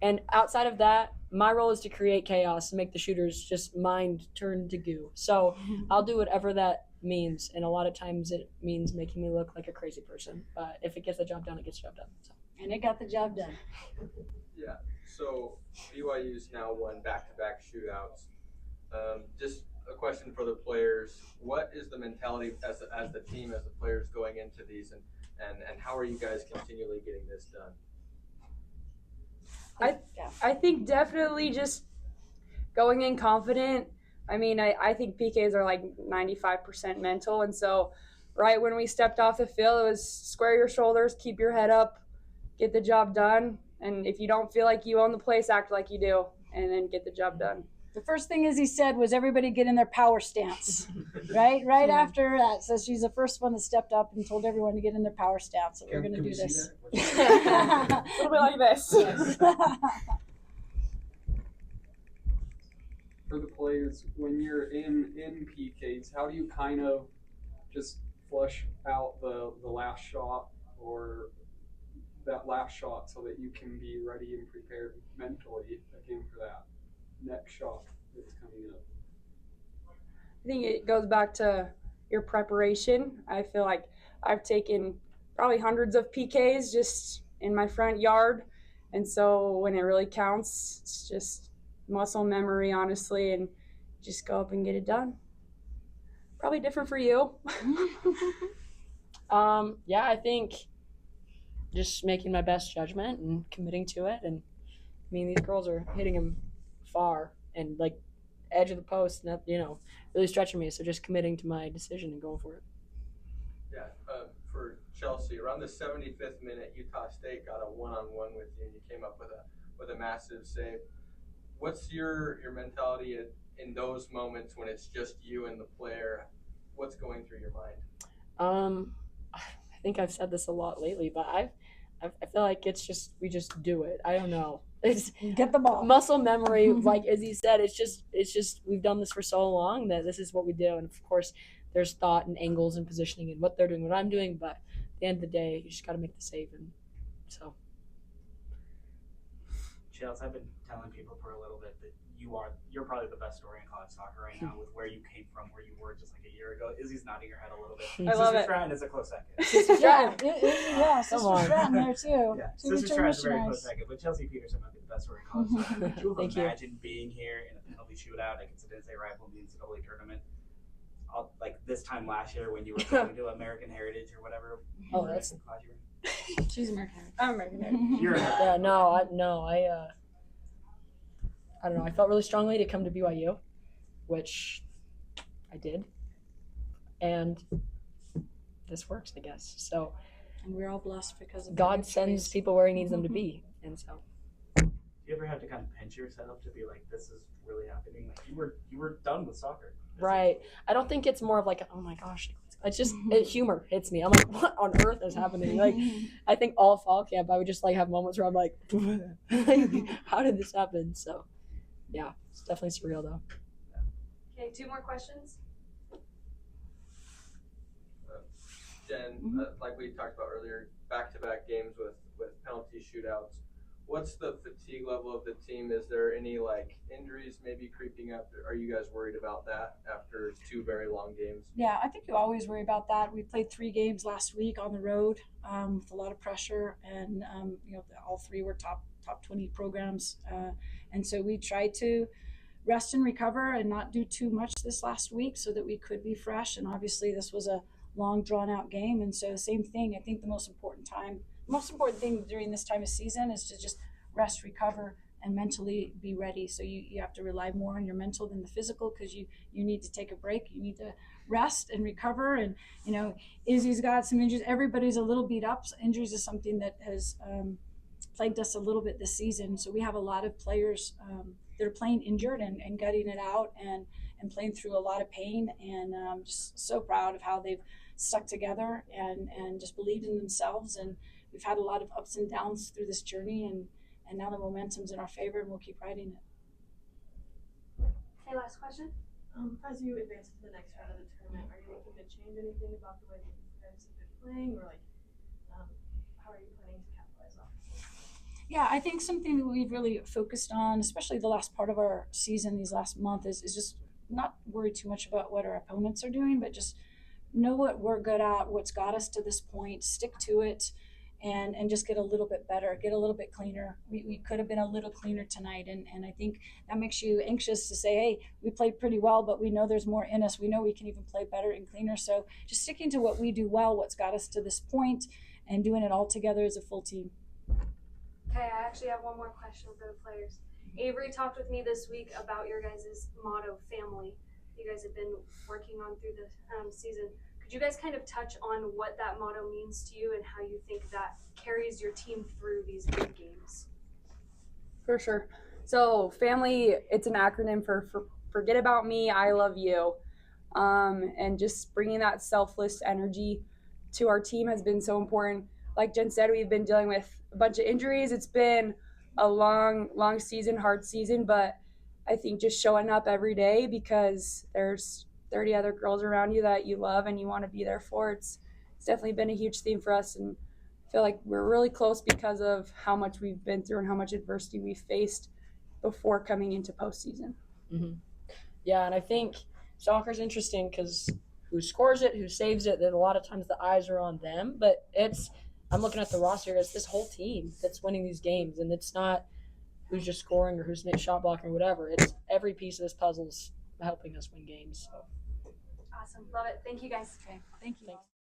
And outside of that, my role is to create chaos and make the shooters just mind turn to goo. So I'll do whatever that means, and a lot of times it means making me look like a crazy person. But if it gets the job done, it gets the job done. So. And it got the job done. Yeah. So BYU's now won back-to-back shootouts. Just a question for the players: what is the mentality as the team, as the players going into these, and how are you guys continually getting this done? I think definitely just going in confident. I mean, I think PKs are like 95% mental. And so right when we stepped off the field, it was square your shoulders, keep your head up, get the job done. And if you don't feel like you own the place, act like you do, and then get the job done. The first thing Izzi said was everybody get in their power stance, right after that. So she's the first one that stepped up and told everyone to get in their power stance. So we're going to do this. A little bit like this. For the players, when you're in PKs, how do you kind of just flush out the last shot or that last shot so that you can be ready and prepared mentally again for that next shot that's coming up? I think it goes back to your preparation. I feel like I've taken probably hundreds of PKs just in my front yard. And so when it really counts, it's just muscle memory, honestly, and just go up and get it done. Probably different for you. Yeah, I think just making my best judgment and committing to it. And I mean, these girls are hitting them far and like edge of the post, and really stretching me. So just committing to my decision and going for it. Yeah. For Chelsea, around the 75th minute, Utah State got a one-on-one with you, and you came up with a massive save. What's your mentality in those moments when it's just you and the player? What's going through your mind? I think I've said this a lot lately, but I feel like we just do it. I don't know. It's get the ball. Muscle memory, like Izzi said. It's just we've done this for so long that this is what we do. And of course, there's thought and angles and positioning and what they're doing, what I'm doing. But at the end of the day, you just got to make the save. And so. Chelsea, I've been telling people for a little bit that you're probably the best story in college soccer right now with where you came from, where you were just like a year ago. Izzy's nodding her head a little bit. I love Sister it. Stratton is a close second. Sister Stratton. Yeah, Sister Stratton there too. Yeah, Two Sister return Stratton's a very close missionaries. second, but Chelsea Peterson might be the best story in college soccer. Could you Thank you. imagine being here in a penalty shootout against an NCAA rival in the NCAA tournament? Like this time last year when you were going to American Heritage or whatever. Oh, that's. She's American. I'm American. You're Yeah, I don't know. I felt really strongly to come to BYU, which I did, and this works, I guess. So And we're all blessed because of God sends people where He needs them to be, and so. Do you ever have to kind of pinch yourself to be like, this is really happening? Like you were done with soccer. Right. I don't think it's more of like, oh my gosh. It's just humor hits me. I'm like, what on earth is happening? Like, I think all fall camp, I would just like have moments where I'm like, how did this happen? So, yeah, it's definitely surreal though. Okay, 2 more questions. Jen, like we talked about earlier, back-to-back games with penalty shootouts. What's the fatigue level of the team? Is there any injuries maybe creeping up? Are you guys worried about that after 2 very long games? Yeah, I think you always worry about that. We played 3 games last week on the road with a lot of pressure, and all 3 were top 20 programs, and so we tried to rest and recover and not do too much this last week so that we could be fresh. And obviously, this was a long, drawn-out game, and so same thing. I think the most important thing during this time of season is to just rest, recover, and mentally be ready. So you have to rely more on your mental than the physical, because you need to take a break. You need to rest and recover. And Izzy's got some injuries. Everybody's a little beat up. So injuries is something that has plagued us a little bit this season. So we have a lot of players that are playing injured and gutting it out and playing through a lot of pain. And I'm just so proud of how they've stuck together and just believed in themselves. And we've had a lot of ups and downs through this journey, and now the momentum's in our favor, and we'll keep riding it. Okay, last question. As you advance to the next round of the tournament, are you looking to change anything about the way that you guys have been playing, or how are you planning to capitalize off this? Yeah, I think something that we've really focused on, especially the last part of our season, these last month, is just not worry too much about what our opponents are doing, but just know what we're good at, what's got us to this point, stick to it, and just get a little bit better, get a little bit cleaner. We could have been a little cleaner tonight, and I think that makes you anxious to say, hey, we played pretty well, but we know there's more in us. We know we can even play better and cleaner. So just sticking to what we do well, what's got us to this point, and doing it all together as a full team. Okay, I actually have one more question for the players. Avery talked with me this week about your guys' motto, family. You guys have been working on through the season. Could you guys kind of touch on what that motto means to you and how you think that carries your team through these big games? For sure. So family, it's an acronym for forget about me, I love you. And just bringing that selfless energy to our team has been so important. Like Jen said, we've been dealing with a bunch of injuries. It's been a long season, hard season, but I think just showing up every day because there's 30 other girls around you that you love and you want to be there for. It's definitely been a huge theme for us, and I feel like we're really close because of how much we've been through and how much adversity we've faced before coming into postseason. Mm-hmm. Yeah, and I think soccer's interesting because who scores it, who saves it, then a lot of times the eyes are on them. But I'm looking at the roster, it's this whole team that's winning these games, and it's not who's just scoring or who's shot blocking or whatever. It's every piece of this puzzle's helping us win games. So. Awesome. Love it. Thank you guys. Okay, thank you. Thanks.